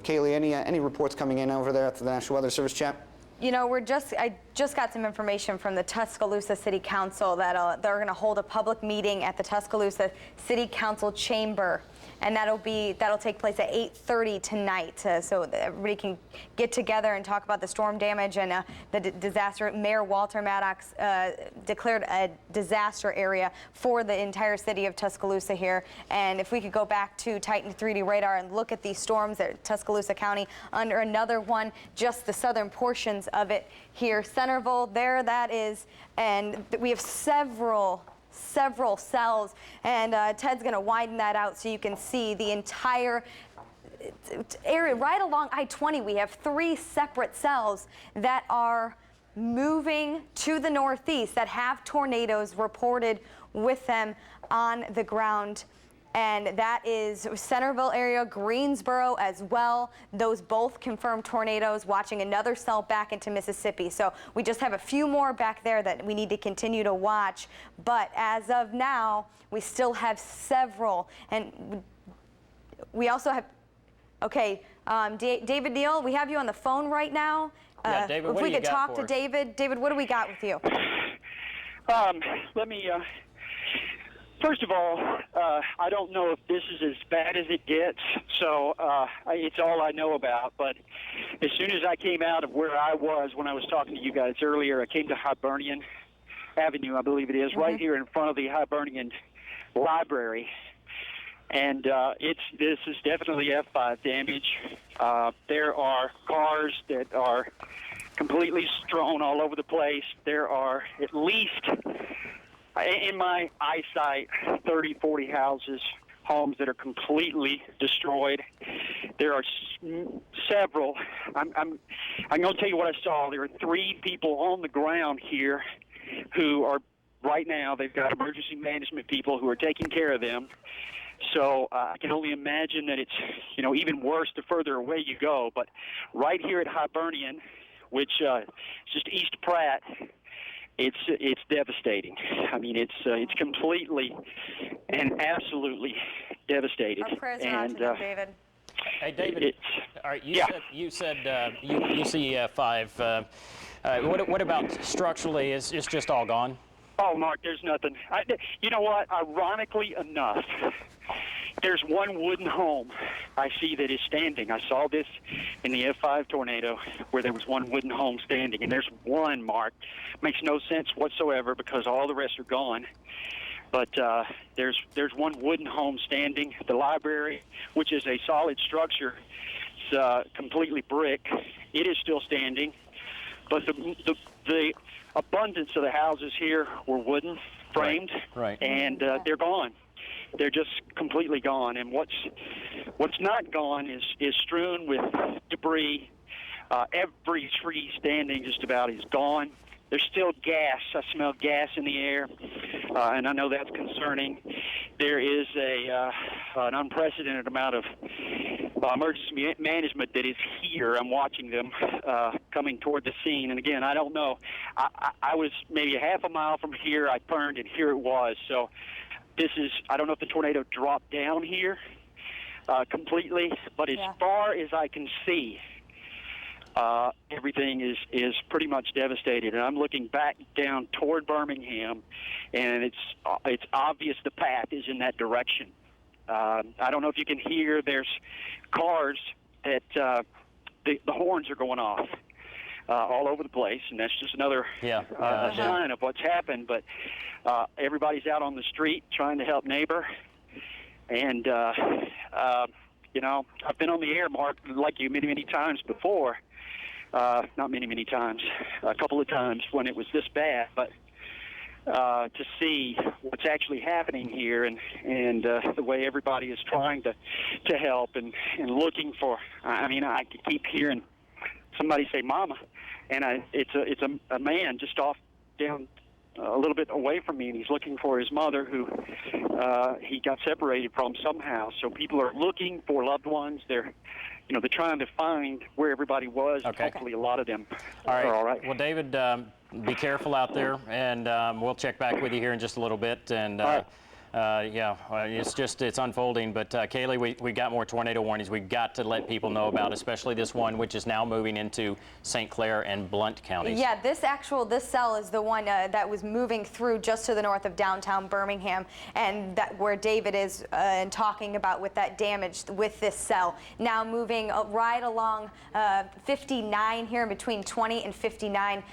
Kaylee, any reports coming in over there at the National Weather Service chat? You know, I just got some information from the Tuscaloosa City Council that they're going to hold a public meeting at the Tuscaloosa City Council chamber, and that'll take place at 8:30 tonight, so that everybody can get together and talk about the storm damage and the disaster. Mayor Walter Maddox declared a disaster area for the entire city of Tuscaloosa here. And if we could go back to Titan 3D radar and look at these storms at Tuscaloosa County under another one, just the southern portions of it here. Centerville, there that is, and we have several cells, and Ted's going to widen that out so you can see the entire area right along I-20. We have 3 separate cells that are moving to the northeast that have tornadoes reported with them on the ground. And that is Centerville area, Greensboro as well. Those both confirmed tornadoes, watching another cell back into Mississippi. So we just have a few more back there that we need to continue to watch. But as of now, we still have several. And we also have, okay, David Neal, we have you on the phone right now. Yeah, David, if we could talk to David. David, what do we got with you? Let me... First of all, I don't know if this is as bad as it gets, so it's all I know about. But as soon as I came out of where I was when I was talking to you guys earlier, I came to Hibernian Avenue, I believe it is, right here in front of the Hibernian Library. And this is definitely F5 damage. There are cars that are completely strewn all over the place. There are at least, in my eyesight, 30, 40 houses, homes that are completely destroyed. There are several. I'm going to tell you what I saw. There are 3 people on the ground here who are, right now, they've got emergency management people who are taking care of them. So I can only imagine that it's, even worse the further away you go. But right here at Hibernian, which is just East Pratt, it's devastating. I mean, it's completely and absolutely devastated. Our prayers are out to them, David. Hey, David. All right, you said you see 5. What about structurally? Is it's just all gone? Oh, Mark, there's nothing. You know what? Ironically enough, there's one wooden home I see that is standing. I saw this in the F5 tornado where there was one wooden home standing, and there's one, Mark. Makes no sense whatsoever because all the rest are gone. But there's one wooden home standing. The library, which is a solid structure, it's completely brick. It is still standing. But the abundance of the houses here were wooden, framed, right. And they're gone. They're just completely gone. And what's not gone is strewn with debris. Every tree standing just about is gone. There's still gas. I smell gas in the air, and I know that's concerning. There is an unprecedented amount of emergency management that is here. I'm watching them coming toward the scene. And again, I don't know. I was maybe a half a mile from here. I turned, and here it was. So this is, I don't know if the tornado dropped down here completely, but as far as I can see, everything is pretty much devastated. And I'm looking back down toward Birmingham, and it's obvious the path is in that direction. I don't know if you can hear. There's cars that the horns are going off all over the place, and that's just another sign of what's happened. But everybody's out on the street trying to help neighbor. And, I've been on the air, Mark, like you, many, many times before. Not many, many times, a couple of times when it was this bad, but to see what's actually happening here and the way everybody is trying to help and looking for, I keep hearing somebody say mama, and it's a man just off down a little bit away from me, and he's looking for his mother who he got separated from somehow. So people are looking for loved ones. They're trying to find where everybody was. Okay. Hopefully a lot of them are all right. Well, David, be careful out there, and we'll check back with you here in just a little bit. And Yeah, it's unfolding. But Kalee, we got more tornado warnings. We got to let people know about, especially this one, which is now moving into St. Clair and Blount counties. Yeah, this cell is the one that was moving through just to the north of downtown Birmingham, and that where David is and talking about with that damage with this cell. Now moving right along 59 here in between 20 and 59,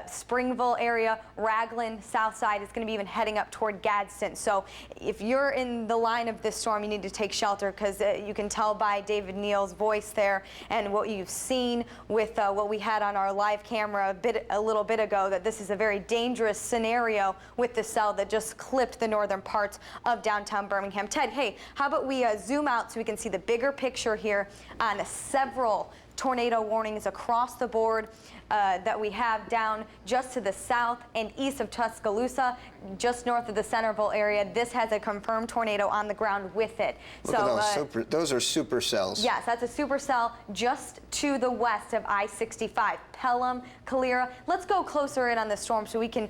Springville area, Raglan, south side is going to be even heading up toward Gadsden. So if you're in the line of this storm, you need to take shelter, because you can tell by David Neal's voice there and what you've seen with what we had on our live camera a little bit ago, that this is a very dangerous scenario with the cell that just clipped the northern parts of downtown Birmingham. Ted, hey, how about we zoom out so we can see the bigger picture here on several tornado warnings across the board that we have down just to the south and east of Tuscaloosa, just north of the Centerville area. This has a confirmed tornado on the ground with it. Look at those are supercells. Yes, that's a supercell just to the west of I-65. Pelham, Calera. Let's go closer in on the storm so we can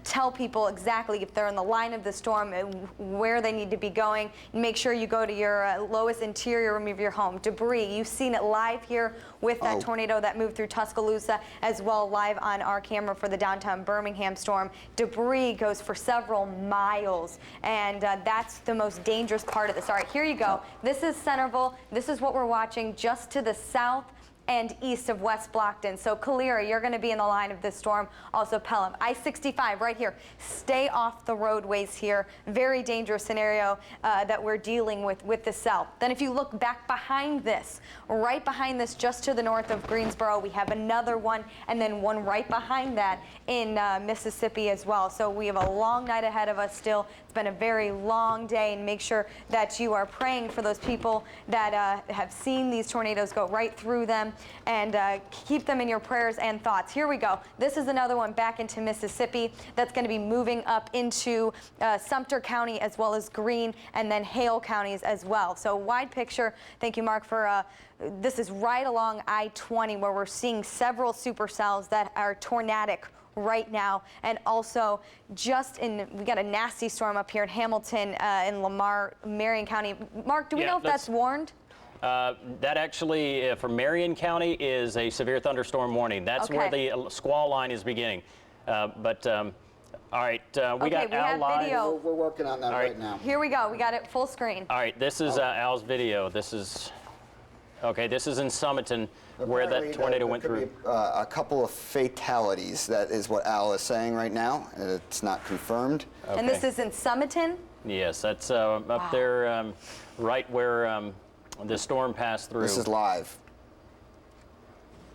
tell people exactly if they're in the line of the storm and where they need to be going. Make sure you go to your lowest interior room of your home. Debris, you've seen it live here with that tornado that moved through Tuscaloosa, as well live on our camera for the downtown Birmingham storm. Debris goes for several miles, and that's the most dangerous part of this. All right, here you go. This is Centerville. This is what we're watching just to the south and east of West Blockton. So Calera, you're going to be in the line of this storm. Also Pelham. I-65 right here. Stay off the roadways here. Very dangerous scenario that we're dealing with the cell. Then if you look back behind this, right behind this, just to the north of Greensboro, we have another one, and then one right behind that in Mississippi as well. So we have a long night ahead of us still. It's been a very long day, and make sure that you are praying for those people that have seen these tornadoes go right through them, and keep them in your prayers and thoughts. Here we go. This is another one back into Mississippi that's going to be moving up into Sumter County, as well as Greene and then Hale counties as well. So wide picture. Thank you, Mark, for this is right along I-20, where we're seeing several supercells that are tornadic right now, and also we got a nasty storm up here in Hamilton in Lamar, Marion County. Mark, do we know if that's warned? That actually, for Marion County, is a severe thunderstorm warning. That's where the squall line is beginning. All right, we got Al live. Video. We're working on that right now. Here we go. We got it full screen. All right, this is Al's video. This is in Summerton, where that tornado went through. A couple of fatalities. That is what Al is saying right now. It's not confirmed. Okay. And this is in Summerton? Yes, that's up there, right where the storm passed through. This is live.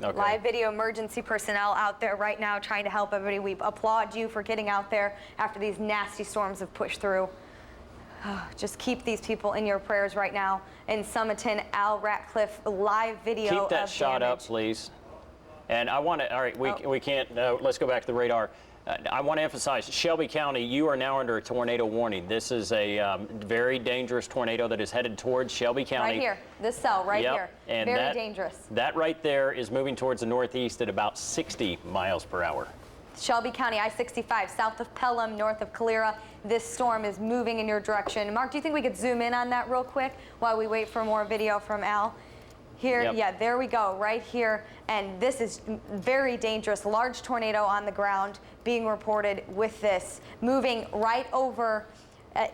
Okay. Live video. Emergency personnel out there right now trying to help everybody. We applaud you for getting out there after these nasty storms have pushed through. Just keep these people in your prayers right now. In Summerton, Al Ratcliffe, live video. Keep that shot up, please. And I want to, all right, we can't, let's go back to the radar. I want to emphasize, Shelby County, you are now under a tornado warning. This is a very dangerous tornado that is headed towards Shelby County. Right here, this cell right here. And very dangerous. That right there is moving towards the northeast at about 60 miles per hour. Shelby County, I-65, south of Pelham, north of Calera. This storm is moving in your direction. Mark, do you think we could zoom in on that real quick while we wait for more video from Al? Here, yeah, there we go, right here. And this is very dangerous. Large tornado on the ground being reported with this, moving right over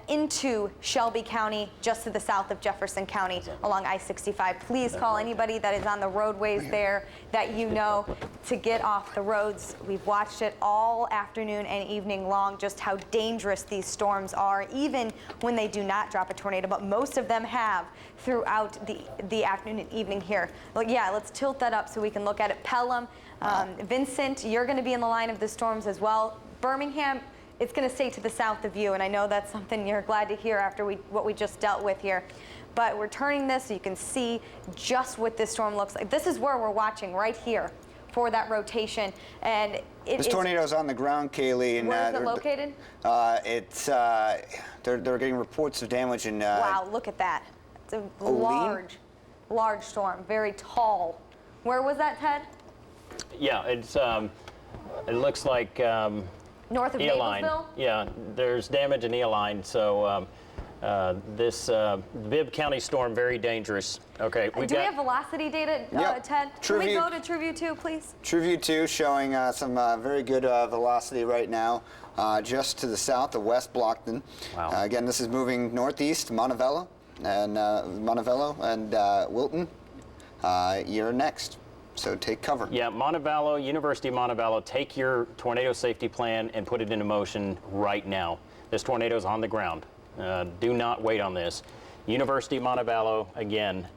into Shelby County, just to the south of Jefferson County along I-65. Please call anybody that is on the roadways there that you know to get off the roads. We've watched it all afternoon and evening long, just how dangerous these storms are, even when they do not drop a tornado, but most of them have throughout the afternoon and evening here. Well, yeah, let's tilt that up so we can look at it. Pelham, Vincent, you're going to be in the line of the storms as well. Birmingham, it's going to stay to the south of you, and I know that's something you're glad to hear after what we just dealt with here. But we're turning this so you can see just what this storm looks like. This is where we're watching right here for that rotation, and this tornado's on the ground, Kalee. And where is it located? They're getting reports of damage in. Wow, look at that! It's a large storm, very tall. Where was that, Ted? Yeah, it's. It looks like. North of Eoline. Maplesville? Yeah, there's damage in Eoline, so This Bibb County storm, very dangerous. Okay, Do we have velocity data, Yep. Ted? True Can we View. go to TrueView 2, please? TrueView 2 showing some very good velocity right now, just to the south of West Blockton. Wow. Again, this is moving northeast, Montevallo and Wilton. You're next, so take cover. Yeah, Montevallo, University of Montevallo, take your tornado safety plan and put it into motion right now. This tornado is on the ground. Do not wait on this. University of Montevallo, again,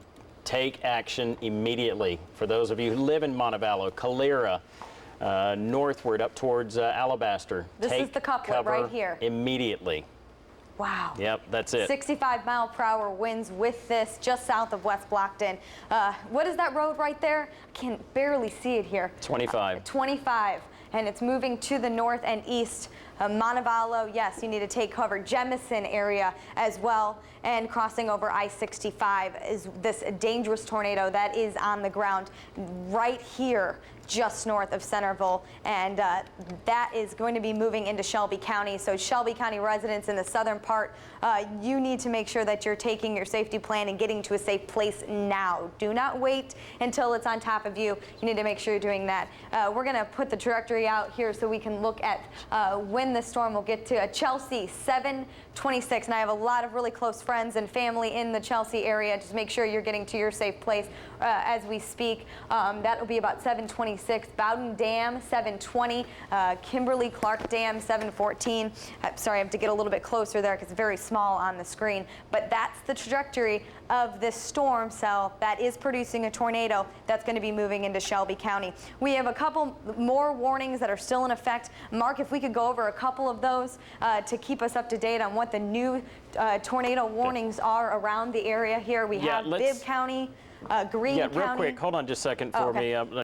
take action immediately. For those of you who live in Montevallo, Calera, northward up towards Alabaster, This take is the couplet cover right here. immediately. Wow. Yep, that's it. 65-mile-per-hour winds with this just south of West Blockton. What is that road right there? I can barely see it here. 25. 25, and it's moving to the north and east. Montevallo, yes, you need to take cover. Jemison area as well, and crossing over I-65 is this dangerous tornado that is on the ground right here, just north of Centerville, and that is going to be moving into Shelby County. So Shelby County residents in the southern part, you need to make sure that you're taking your safety plan and getting to a safe place now. Do not wait until it's on top of you. You need to make sure you're doing that. We're going to put the trajectory out here so we can look at when the storm will get to Chelsea, 7:26, and I have a lot of really close friends and family in the Chelsea area. Just make sure you're getting to your safe place as we speak. That will be about 7:26. Bowden Dam, 7:20. Kimberly Clark Dam, 7:14. Sorry, I have to get a little bit closer there because it's very small on the screen. But that's the trajectory of this storm cell that is producing a tornado that's going to be moving into Shelby County. We have a couple more warnings that are still in effect. Mark, if we could go over a couple of those to keep us up to date on what the new tornado warnings are around the area here. We have Bibb County, Greene County. Yeah, real quick, hold on just a second for me.